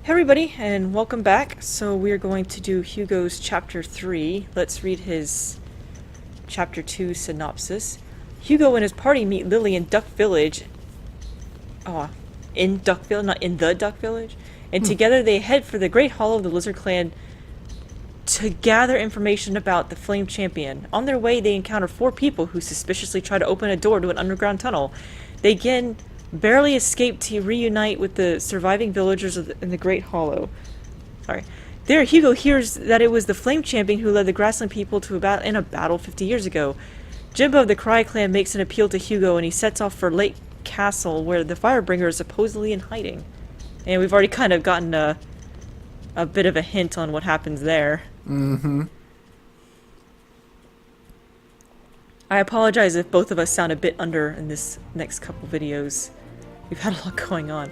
Hey everybody, and welcome back. So we're going to do Hugo's Chapter 3. Let's read his Chapter 2 synopsis. Hugo and his party meet Lily in Duck Village. Oh, in Duck Village, not in the Duck Village. And together they head for the Great Hall of the Lizard Clan to gather information about the Flame Champion. On their way, they encounter 4 people who suspiciously try to open a door to an underground tunnel. They again barely escape to reunite with the surviving villagers in the Great Hollow. There, Hugo hears that it was the Flame Champion who led the Grassland people to in a battle 50 years ago. Jimbo of the Cry Clan makes an appeal to Hugo, and he sets off for Lake Castle, where the Firebringer is supposedly in hiding. And we've already kind of gotten a bit of a hint on what happens there. Mm-hmm. I apologize if both of us sound a bit under in this next couple videos. We've had a lot going on.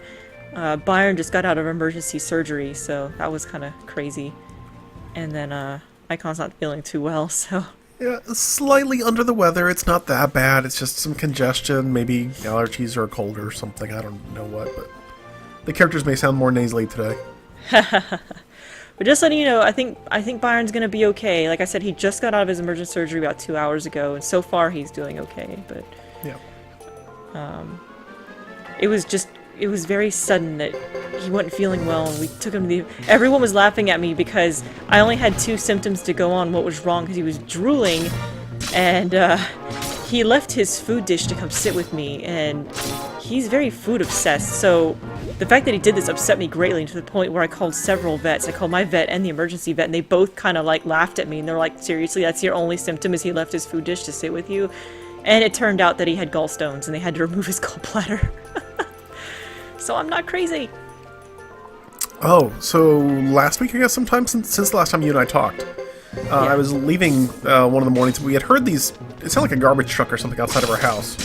Byron just got out of emergency surgery, so that was kind of crazy. And then Icon's not feeling too well, so... Yeah, slightly under the weather. It's not that bad. It's just some congestion, maybe allergies or a cold or something. I don't know what, but the characters may sound more nasally today. But just letting you know, I think Byron's gonna be okay. Like I said, he just got out of his emergency surgery about 2 hours ago, and so far he's doing okay. But yeah, it was very sudden that he wasn't feeling well, and we took him to the... Everyone was laughing at me because I only had 2 symptoms to go on what was wrong, because he was drooling, and he left his food dish to come sit with me, and he's very food obsessed, so the fact that he did this upset me greatly, to the point where I called several vets. I called my vet and the emergency vet, and they both kind of like laughed at me, and they're like, seriously, that's your only symptom, is he left his food dish to sit with you? And it turned out that he had gallstones, and they had to remove his gallbladder. So I'm not crazy. Oh, so last week, I guess, sometime since the last time you and I talked, I was leaving one of the mornings. We had heard these, it sounded like a garbage truck or something outside of our house.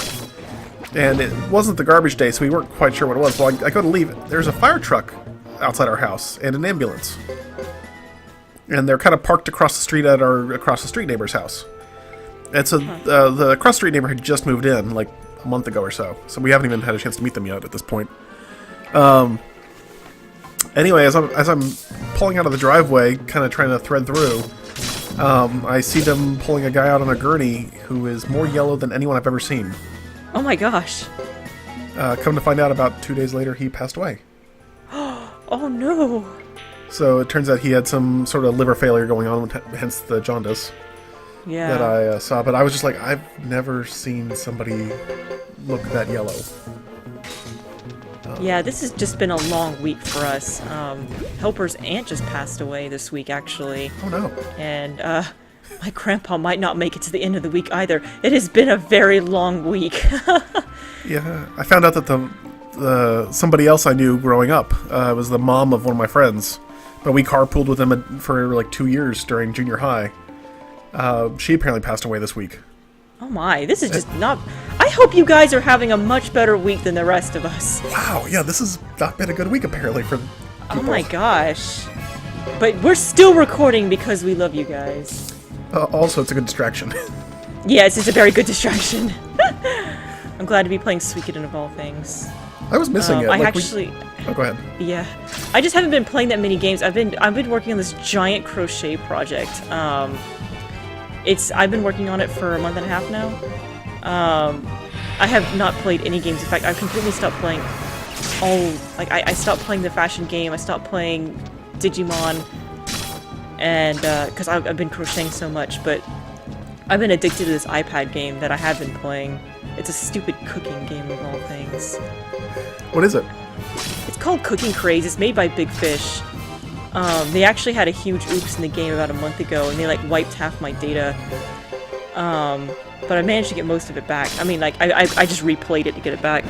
And it wasn't the garbage day, so we weren't quite sure what it was. Well, I go to leave. There's a fire truck outside our house and an ambulance. And they're kind of parked across the street at our across-the-street neighbor's house. And so the across-the-street neighbor had just moved in, like, a month ago or so. So we haven't even had a chance to meet them yet at this point. Anyway, as I'm pulling out of the driveway, kind of trying to thread through, I see them pulling a guy out on a gurney who is more yellow than anyone I've ever seen. Oh my gosh. Come to find out, about 2 days later, he passed away. Oh no. So it turns out he had some sort of liver failure going on, hence the jaundice that I saw. But I was just like, I've never seen somebody look that yellow. Yeah, this has just been a long week for us. Helper's aunt just passed away this week, actually. Oh no. And my grandpa might not make it to the end of the week either. It has been a very long week. Yeah, I found out that the somebody else I knew growing up was the mom of one of my friends, but we carpooled with him for like 2 years during junior high. She apparently passed away this week. Oh my, this is just not... I hope you guys are having a much better week than the rest of us. Wow, yeah, this has not been a good week apparently for people. Oh my gosh. But we're still recording because we love you guys. Also, it's a good distraction. Yes, it's a very good distraction. I'm glad to be playing Suikoden of all things. I was missing it. Oh, go ahead. Yeah. I just haven't been playing that many games. I've been working on this giant crochet project. I've been working on it for a month and a half now. I have not played any games. In fact, I've completely stopped playing I stopped playing the fashion game. I stopped playing Digimon, and because I've been crocheting so much, but I've been addicted to this iPad game that I have been playing. It's a stupid cooking game of all things. What is it? It's called Cooking Craze. It's made by Big Fish. They actually had a huge oops in the game about a month ago, and they like wiped half my data. But I managed to get most of it back. I mean, like, I just replayed it to get it back.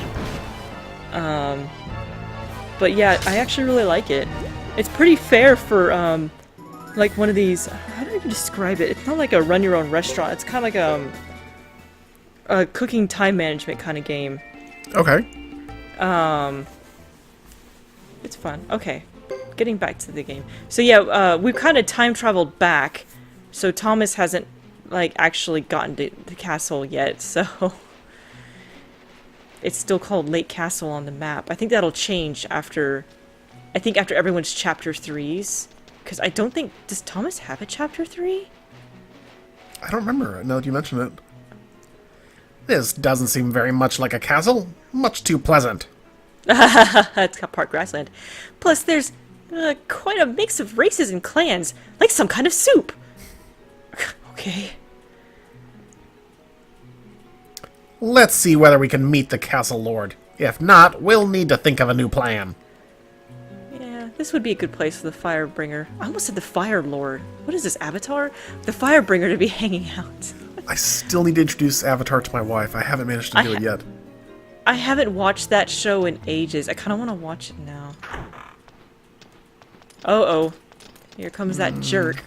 But yeah, I actually really like it. It's pretty fair for, like one of these... How do I even describe it? It's not like a run-your-own-restaurant. It's kind of like, a cooking time management kind of game. Okay. It's fun. Okay. Getting back to the game. So yeah, we've kind of time traveled back. So Thomas hasn't, like, actually gotten to the castle yet, so... It's still called Lake Castle on the map. I think that'll change after I think after everyone's chapter 3s. Because I don't think... Does Thomas have a chapter 3? I don't remember, now that you mention it. This doesn't seem very much like a castle. Much too pleasant. It's got part grassland. Plus, there's quite a mix of races and clans. Like some kind of soup. Okay. Let's see whether we can meet the castle lord. If not, we'll need to think of a new plan. Yeah, this would be a good place for the Firebringer. I almost said the Fire Lord. What is this, Avatar? The Firebringer to be hanging out. I still need to introduce Avatar to my wife. I haven't managed to do it yet. I haven't watched that show in ages. I kind of want to watch it now. Uh-oh. Here comes that jerk.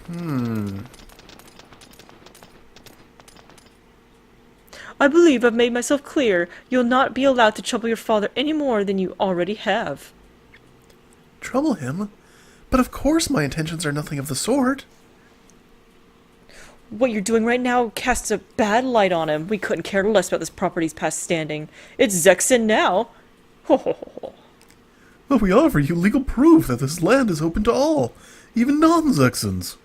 I believe I've made myself clear. You'll not be allowed to trouble your father any more than you already have. Trouble him? But of course my intentions are nothing of the sort. What you're doing right now casts a bad light on him. We couldn't care less about this property's past standing. It's Zexen now. Ho ho ho ho. But we offer you legal proof that this land is open to all, even non-Zexens.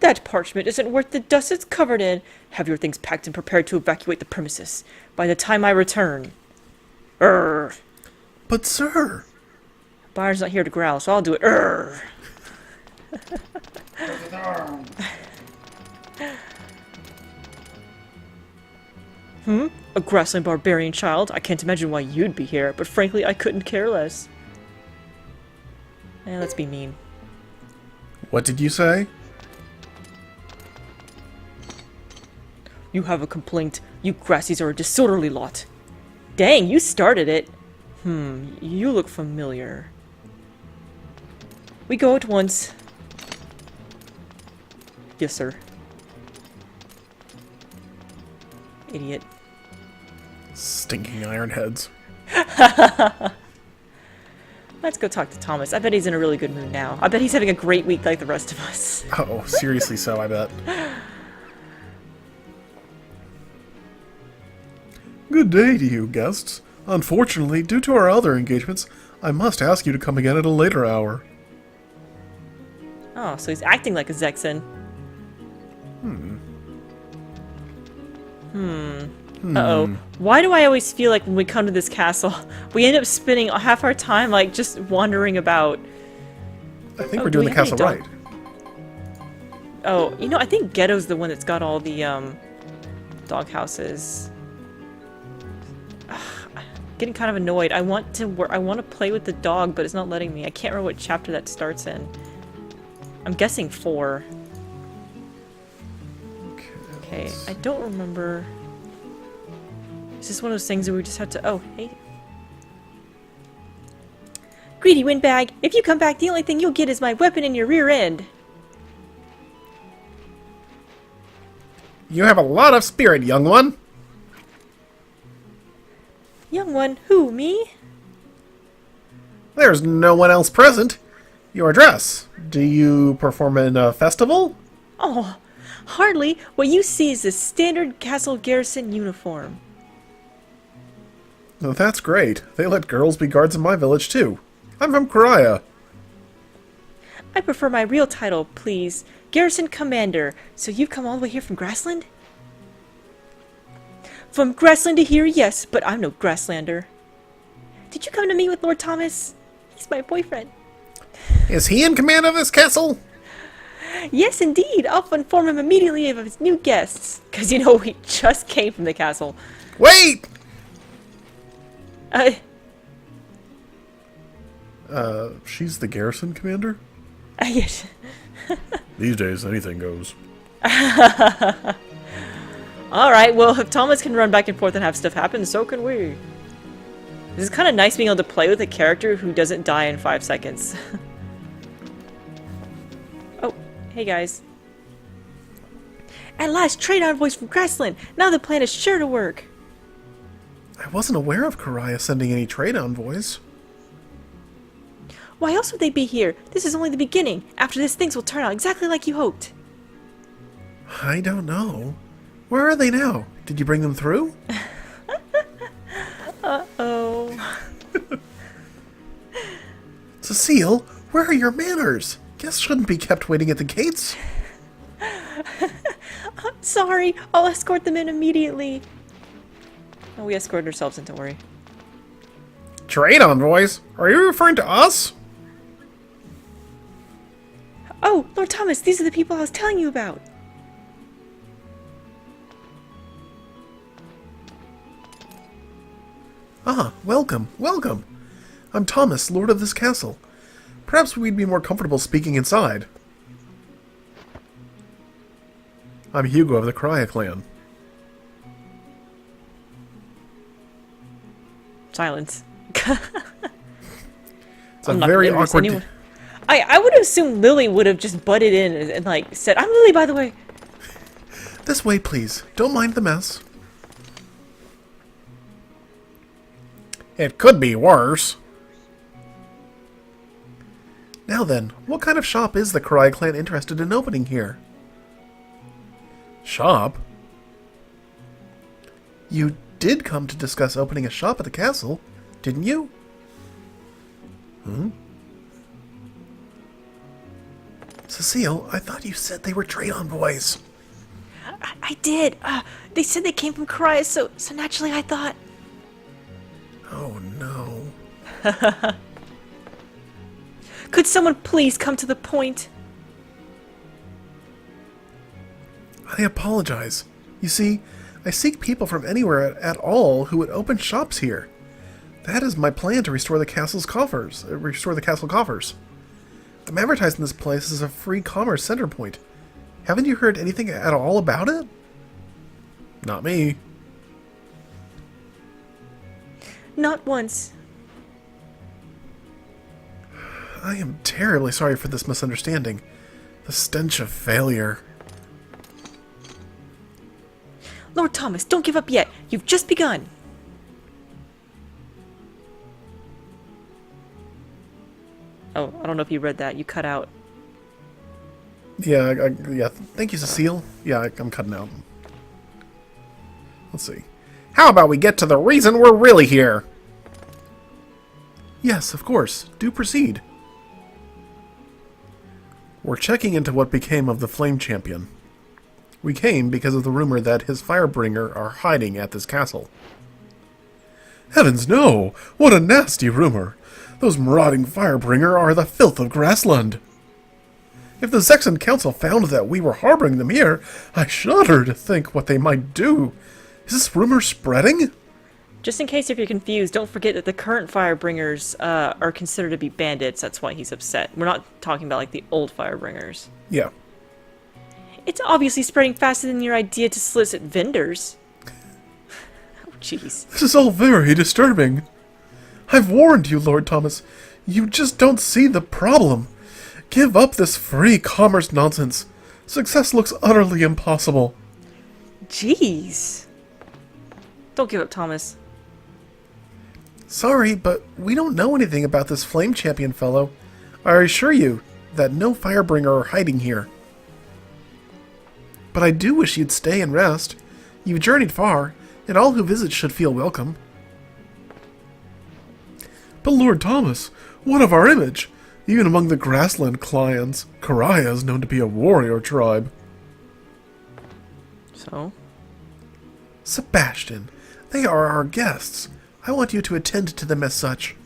That parchment isn't worth the dust it's covered in. Have your things packed and prepared to evacuate the premises by the time I return. Urgh. But sir... Byron's not here to growl, so I'll do it. Urgh. A grassland barbarian child? I can't imagine why you'd be here, but frankly, I couldn't care less. Let's be mean. What did you say? You have a complaint. You grassies are a disorderly lot. Dang, you started it. You look familiar. We go at once. Yes, sir. Idiot. Stinking ironheads. Let's go talk to Thomas. I bet he's in a really good mood now. I bet he's having a great week like the rest of us. Oh, seriously so, I bet. Good day to you, guests. Unfortunately, due to our other engagements, I must ask you to come again at a later hour. Oh, so he's acting like a Zexen. Uh-oh. Why do I always feel like when we come to this castle, we end up spending half our time, like, just wandering about? I think we're doing the castle right. Oh, you know, I think Ghetto's the one that's got all the, dog houses. Getting kind of annoyed. I want to play with the dog, but it's not letting me. I can't remember what chapter that starts in. I'm guessing 4. Okay, I don't remember. Is this one of those things that we just have to... Oh, hey. Greedy windbag! If you come back, the only thing you'll get is my weapon in your rear end. You have a lot of spirit, young one. Young one? Who, me? There's no one else present. Your dress. Do you perform in a festival? Oh, hardly. What you see is a standard castle garrison uniform. Oh, that's great. They let girls be guards in my village, too. I'm from Korea. I prefer my real title, please. Garrison Commander. So you've come all the way here from Grassland? From Grassland to here, yes, but I'm no Grasslander. Did you come to meet with Lord Thomas? He's my boyfriend. Is he in command of this castle? Yes, indeed. I'll inform him immediately of his new guests. Because, you know, we just came from the castle. Wait! She's the garrison commander? Yes. These days, anything goes. Alright, well, if Thomas can run back and forth and have stuff happen, so can we. This is kind of nice being able to play with a character who doesn't die in 5 seconds. Oh, hey guys. At last, trade envoys from Grassland! Now the plan is sure to work! I wasn't aware of Korea sending any trade envoys. Why else would they be here? This is only the beginning. After this, things will turn out exactly like you hoped. I don't know. Where are they now? Did you bring them through? Uh-oh. It's a Cecile, where are your manners? Guests shouldn't be kept waiting at the gates. Sorry, I'll escort them in immediately. Oh, we escorted ourselves in, don't worry. Trade envoys? Are you referring to us? Oh, Lord Thomas, these are the people I was telling you about. Ah, welcome, welcome. I'm Thomas, lord of this castle. Perhaps we'd be more comfortable speaking inside. I'm Hugo of the Crya clan. Silence. It's a very awkward... I would assume Lily would have just butted in and like said, "I'm Lily, by the way." This way, please. Don't mind the mess. It could be worse. Now then, what kind of shop is the Crya clan interested in opening here? Shop? You did come to discuss opening a shop at the castle, didn't you? Cecile, I thought you said they were trade envoys. I did. They said they came from Crya, so naturally I thought. Oh no. Could someone please come to the point? I apologize. You see, I seek people from anywhere at all who would open shops here. That is my plan to restore the castle's coffers. I'm advertising this place as a free commerce center point. Haven't you heard anything at all about it? Not me. Not once. I am terribly sorry for this misunderstanding. The stench of failure. Lord Thomas, don't give up yet. You've just begun. Oh, I don't know if you read that. You cut out. Yeah, yeah. Thank you, Cecile. Yeah, I'm cutting out. Let's see. How about we get to the reason we're really here? Yes, of course. Do proceed. We're checking into what became of the Flame Champion. We came because of the rumor that his Firebringer are hiding at this castle. Heavens no! What a nasty rumor! Those marauding Firebringer are the filth of Grassland. If the Zexan Council found that we were harboring them here, I shudder to think what they might do. Is this rumor spreading? Just in case if you're confused, don't forget that the current Firebringers are considered to be bandits. That's why he's upset. We're not talking about like the old Firebringers. Yeah. It's obviously spreading faster than your idea to solicit vendors. Oh, jeez. This is all very disturbing. I've warned you, Lord Thomas. You just don't see the problem. Give up this free commerce nonsense. Success looks utterly impossible. Jeez. Don't give up, Thomas. Sorry, but we don't know anything about this Flame Champion fellow. I assure you that no Firebringer are hiding here. But I do wish you'd stay and rest. You've journeyed far, and all who visit should feel welcome. But Lord Thomas, what of our image? Even among the Grassland clans, Crya is known to be a warrior tribe. So? Sebastian, they are our guests. I want you to attend to them as such.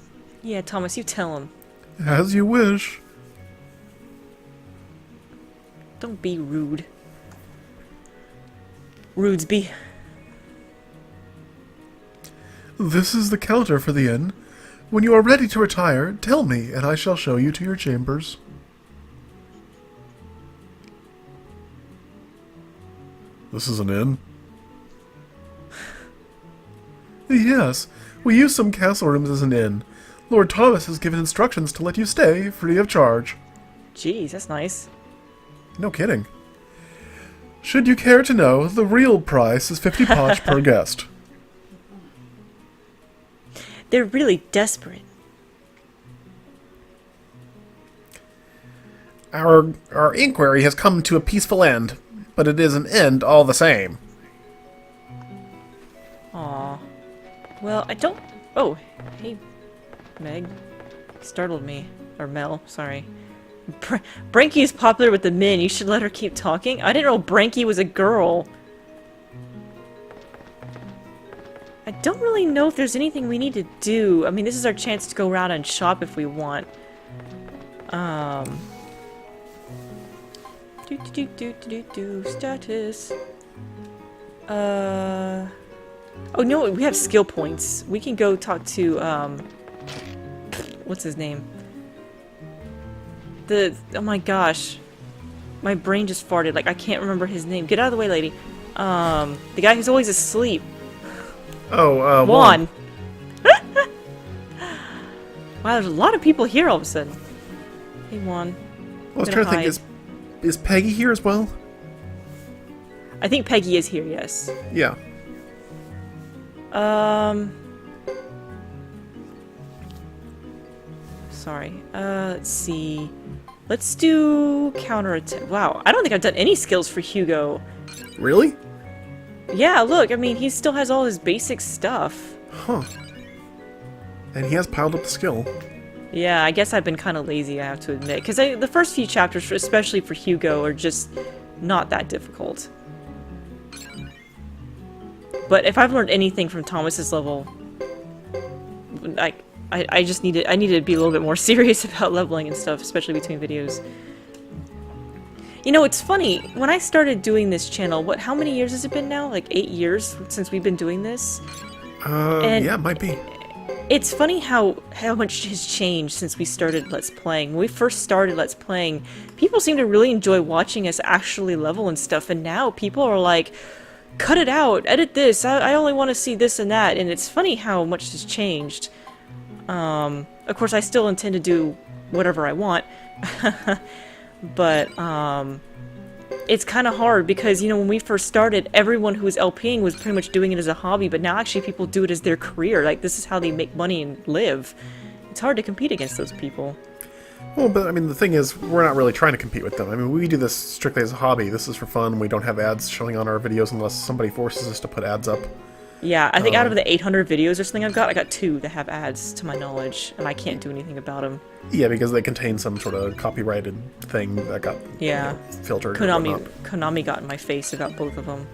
Yeah, Thomas, you tell him. As you wish. Don't be rude. Rudesby. This is the counter for the inn. When you are ready to retire, tell me, and I shall show you to your chambers. This is an inn? Yes, we use some castle rooms as an inn. Lord Thomas has given instructions to let you stay free of charge. Jeez, that's nice. No kidding. Should you care to know, the real price is 50 poch per guest. They're really desperate. Our inquiry has come to a peaceful end, but it is an end all the same. Aw. Well, I don't... Oh, hey, Meg. Startled me. or Mel, sorry. Branky is popular with the men. You should let her keep talking. I didn't know Branky was a girl. I don't really know if there's anything we need to do. I mean, this is our chance to go around and shop if we want. Status. Oh no, we have skill points. We can go talk to, what's his name? Oh my gosh. My brain just farted. Like, I can't remember his name. Get out of the way, lady. The guy who's always asleep. Oh, Juan. Wow, there's a lot of people here all of a sudden. Hey, Juan. I was trying to think, is Peggy here as well? I think Peggy is here, yes. Yeah. Sorry. Let's see. Let's do counterattack. Wow, I don't think I've done any skills for Hugo. Really? Yeah, look, I mean, he still has all his basic stuff. Huh. And he has piled up the skill. Yeah, I guess I've been kind of lazy, I have to admit. Because the first few chapters, especially for Hugo, are just not that difficult. But if I've learned anything from Thomas's level, I just need to be a little bit more serious about leveling and stuff, especially between videos. You know, it's funny, when I started doing this channel, how many years has it been now? Like 8 years since we've been doing this? Yeah, it might be. It's funny how much has changed since we started Let's Playing. When we first started Let's Playing, people seemed to really enjoy watching us actually level and stuff, and now people are like, cut it out, edit this, I only want to see this and that, and it's funny how much has changed. Of course, I still intend to do whatever I want, but, it's kind of hard because, you know, when we first started, everyone who was LPing was pretty much doing it as a hobby, but now actually people do it as their career. Like, this is how they make money and live. It's hard to compete against those people. Well, but I mean, the thing is, we're not really trying to compete with them. I mean, we do this strictly as a hobby. This is for fun. We don't have ads showing on our videos unless somebody forces us to put ads up. Yeah, I think out of the 800 videos or something I got 2 that have ads, to my knowledge, and I can't do anything about them. Yeah, because they contain some sort of copyrighted thing that got filtered. Konami got in my face about both of them.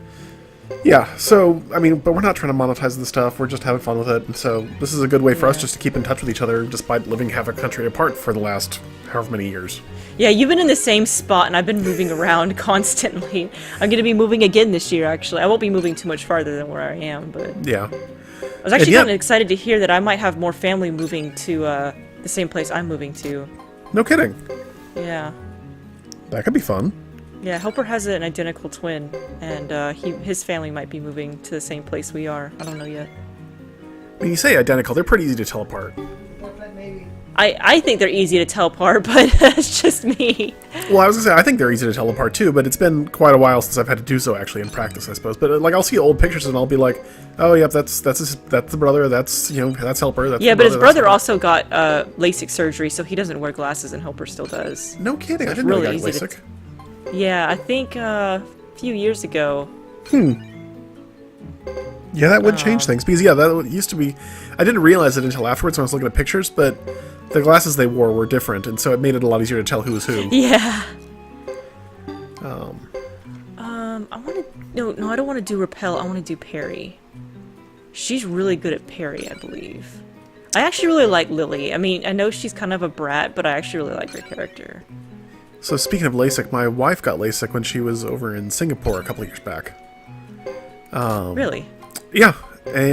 Yeah, so, I mean, but we're not trying to monetize this stuff, we're just having fun with it, and so this is a good way for us just to keep in touch with each other despite living half a country apart for the last however many years. Yeah, you've been in the same spot, and I've been moving around constantly. I'm going to be moving again this year, actually. I won't be moving too much farther than where I am, but... Yeah. I was actually kind of excited to hear that I might have more family moving to the same place I'm moving to. No kidding. Yeah. That could be fun. Yeah, Helper has an identical twin, and his family might be moving to the same place we are. I don't know yet. When you say identical, they're pretty easy to tell apart. I think they're easy to tell apart, but that's just me. Well, I was gonna say, I think they're easy to tell apart too, but it's been quite a while since I've had to do so actually in practice, I suppose. But like, I'll see old pictures and I'll be like, oh, yep, that's the brother, that's, you know, that's Helper. That's but his brother also got LASIK surgery, so he doesn't wear glasses, and Helper still does. No kidding, So I didn't know he got LASIK. Yeah, I think a few years ago. Yeah, that would change things, because that used to be... I didn't realize it until afterwards when I was looking at pictures, but the glasses they wore were different, and so it made it a lot easier to tell who was who. Yeah. I want to... No, I don't want to do Repel, I want to do Parry. She's really good at Parry, I believe. I actually really like Lily. I mean, I know she's kind of a brat, but I actually really like her character. So speaking of LASIK, my wife got LASIK when she was over in Singapore a couple of years back. Really? Yeah,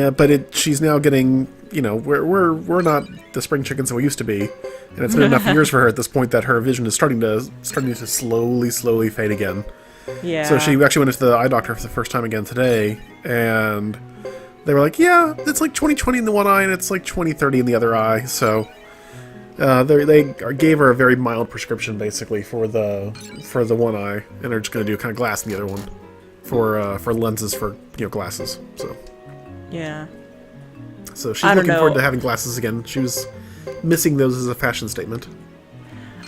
but she's now getting, you know, we're not the spring chickens that we used to be, and it's been enough years for her at this point that her vision is starting to slowly fade again. Yeah. So she actually went into the eye doctor for the first time again today, and they were like, yeah, it's like 20/20 in the one eye, and it's like 20/30 in the other eye. So they gave her a very mild prescription basically for the one eye, and they're just going to do kind of glass in the other one for lenses for, you know, glasses. So yeah. So she's looking forward to having glasses again. She was missing those as a fashion statement.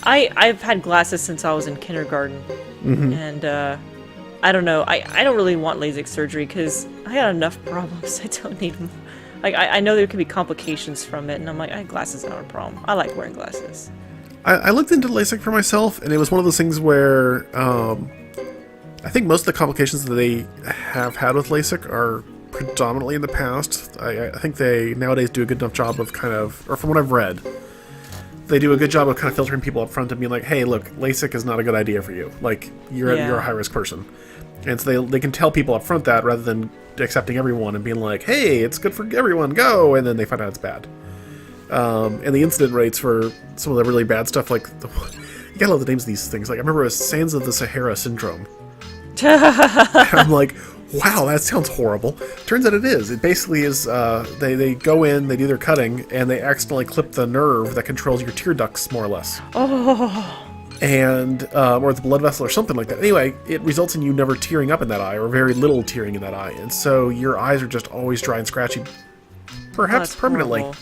I've had glasses since I was in kindergarten, and I don't know. I don't really want LASIK surgery because I got enough problems. I don't need them. Like I know there could be complications from it, and I'm like, glasses are not a problem. I like wearing glasses. I looked into LASIK for myself, and it was one of those things where I think most of the complications that they have had with LASIK are predominantly in the past. I think they nowadays do a good enough job of kind of, or from what I've read, they do a good job of kind of filtering people up front and being like, hey, look, LASIK is not a good idea for you. Like, you're a high-risk person. And so they can tell people up front that rather than accepting everyone and being like, hey, it's good for everyone, go, and then they find out it's bad. And the incident rates for some of the really bad stuff, like, you gotta love the names of these things. Like, I remember it was Sands of the Sahara Syndrome. And I'm like, wow, that sounds horrible. Turns out it is. It basically is, they go in, they do their cutting, and they accidentally clip the nerve that controls your tear ducts, more or less. Oh. And, or the blood vessel or something like that. Anyway, it results in you never tearing up in that eye, or very little tearing in that eye. And so your eyes are just always dry and scratchy, perhaps permanently. Horrible.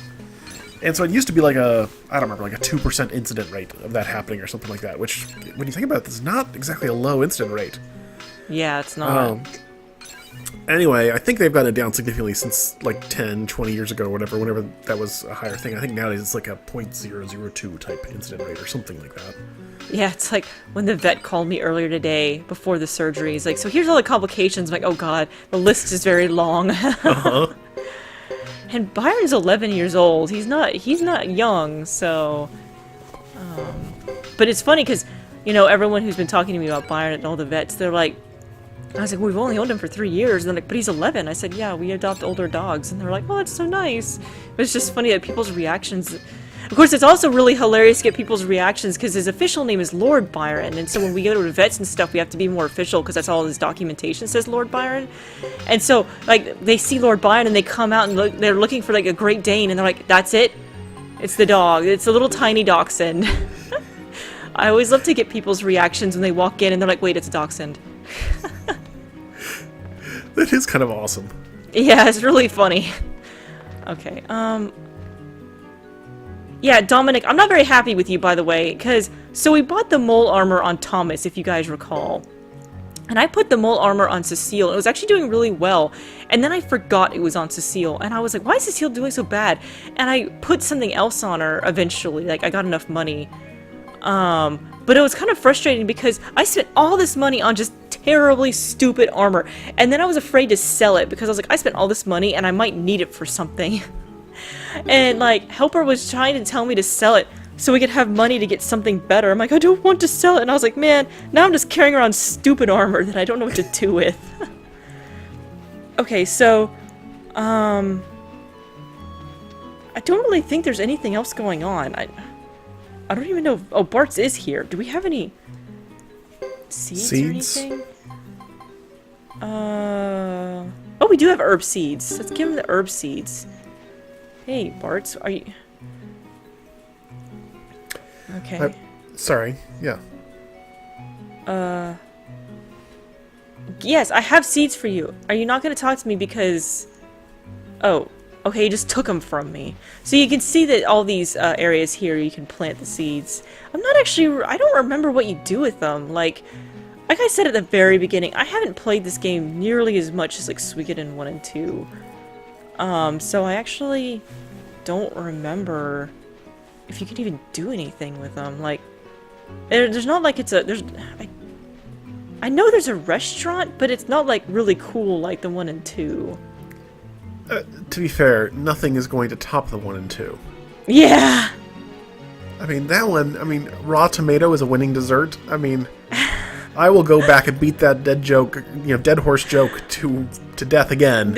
And so it used to be like a, I don't remember, like a 2% incident rate of that happening or something like that, which, when you think about it, is not exactly a low incident rate. Yeah, it's not. Anyway, I think they've gotten it down significantly since like 10, 20 years ago or whatever, whenever that was a higher thing. I think nowadays it's like a 0.002 type incident rate or something like that. Yeah, it's like when the vet called me earlier today before the surgery. He's like, so here's all the complications. I'm like, oh god, the list is very long. Uh-huh. And Byron's 11 years old. He's not young, so... But it's funny because, you know, everyone who's been talking to me about Byron and all the vets, they're like, I was like, well, we've only owned him for 3 years. And they're like, but he's 11. I said, yeah, we adopt older dogs. And they're like, oh, that's so nice. But it's just funny that people's reactions... Of course, it's also really hilarious to get people's reactions because his official name is Lord Byron. And so when we go to the vets and stuff, we have to be more official because that's all his documentation says Lord Byron. And so, like, they see Lord Byron and they come out and they're looking for, like, a Great Dane. And they're like, that's it? It's the dog. It's a little tiny dachshund. I always love to get people's reactions when they walk in and they're like, wait, it's a dachshund. That is kind of awesome. Yeah, it's really funny. Okay, yeah, Dominic, I'm not very happy with you, by the way, because, so we bought the mole armor on Thomas, if you guys recall. And I put the mole armor on Cecile, and it was actually doing really well. And then I forgot it was on Cecile, and I was like, why is Cecile doing so bad? And I put something else on her eventually, like, I got enough money. But it was kind of frustrating because I spent all this money on just terribly stupid armor. And then I was afraid to sell it because I was like, I spent all this money and I might need it for something. And, like, Helper was trying to tell me to sell it so we could have money to get something better. I'm like, I don't want to sell it. And I was like, man, now I'm just carrying around stupid armor that I don't know what to do with. Okay, so, I don't really think there's anything else going on. I don't even know. Oh, Bart's is here. Do we have any seeds? Or anything? Oh, we do have herb seeds. Let's give him the herb seeds. Hey, Bart, are you... Okay. Sorry, yeah. Yes, I have seeds for you. Are you not going to talk to me because... Oh, okay, you just took them from me. So you can see that all these areas here, you can plant the seeds. I'm not actually... I don't remember what you do with them. Like I said at the very beginning, I haven't played this game nearly as much as, like, Suikoden 1 and 2. So I actually don't remember if you can even do anything with them. Like, there's not like it's a... I know there's a restaurant, but it's not, like, really cool like the 1 and 2. To be fair, nothing is going to top the 1 and 2. Yeah! I mean, that one, raw tomato is a winning dessert. I mean, I will go back and beat that dead horse joke to death again.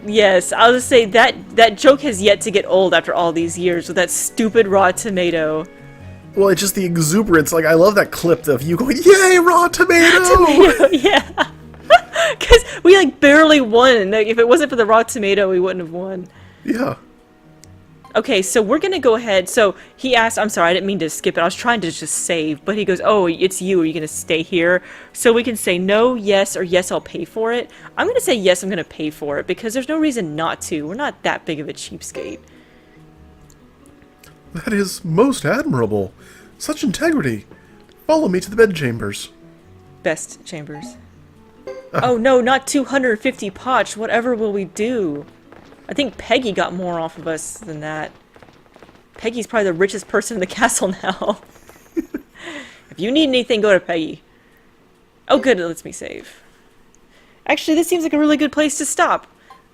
Yes, I'll just say that joke has yet to get old after all these years with that stupid raw tomato. Well, it's just the exuberance. Like, I love that clip of you going, yay, raw tomato! Tomato, yeah. Because we, like, barely won. Like, if it wasn't for the raw tomato, we wouldn't have won. Yeah. Okay, so we're gonna go ahead. So he asked, I'm sorry, I didn't mean to skip it. I was trying to just save, but he goes, oh, it's you. Are you gonna stay here? So we can say no, yes, or yes, I'll pay for it. I'm gonna say yes, I'm gonna pay for it because there's no reason not to. We're not that big of a cheapskate. That is most admirable. Such integrity. Follow me to the bedchambers. Best chambers. Oh no, not 250 potch. Whatever will we do? I think Peggy got more off of us than that. Peggy's probably the richest person in the castle now. you need anything, go to Peggy. Oh, good, it lets me save. Actually, this seems like a really good place to stop.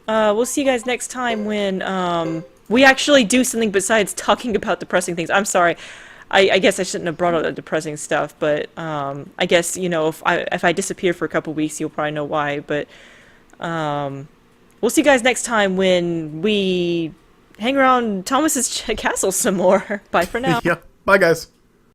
We'll see you guys next time when, we actually do something besides talking about depressing things. I'm sorry. I guess I shouldn't have brought up the depressing stuff, but, I guess, you know, if I disappear for a couple weeks, you'll probably know why, but, we'll see you guys next time when we hang around Thomas's castle some more. Bye for now. Yeah. Bye, guys.